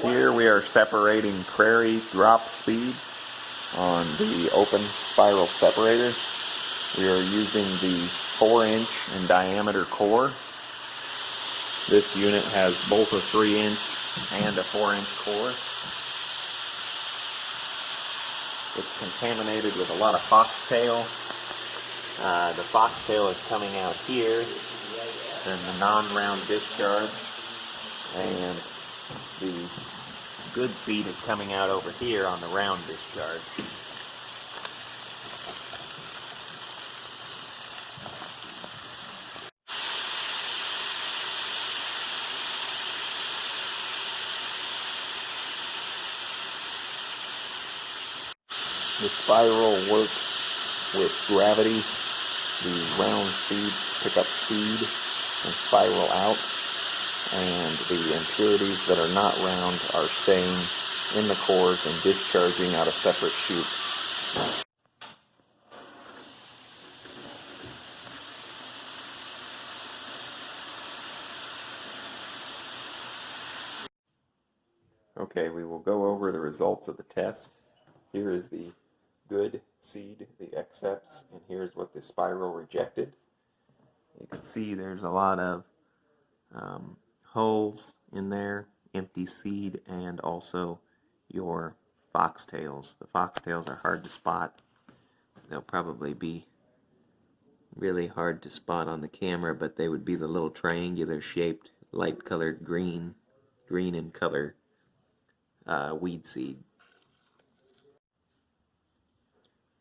Here we are separating Prairie Dropseed on the open spiral separator. We are using the 4-inch in diameter core. This unit has both a 3-inch and a 4-inch core. It's contaminated with a lot of foxtail. The foxtail is coming out here in the non-round discharge, and the good seed is coming out over here on the round discharge. The spiral works with gravity. The round seeds pick up speed and spiral out, and the impurities that are not round are staying in the cores and discharging out a separate chute. Okay, we will go over the results of the test. Here is the good seed, the accepts, and here's what the spiral rejected. You can see there's a lot of holes in there, empty seed, and also your foxtails. The foxtails are hard to spot. They'll probably be really hard to spot on the camera, but they would be the little triangular shaped, light colored green in color weed seed.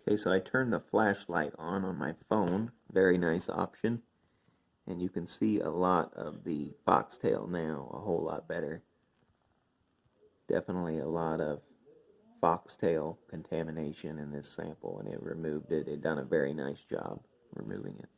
Okay, so I turned the flashlight on my phone. Very nice option. And you can see a lot of the foxtail now, a whole lot better. Definitely a lot of foxtail contamination in this sample, and it removed it. It done a very nice job removing it.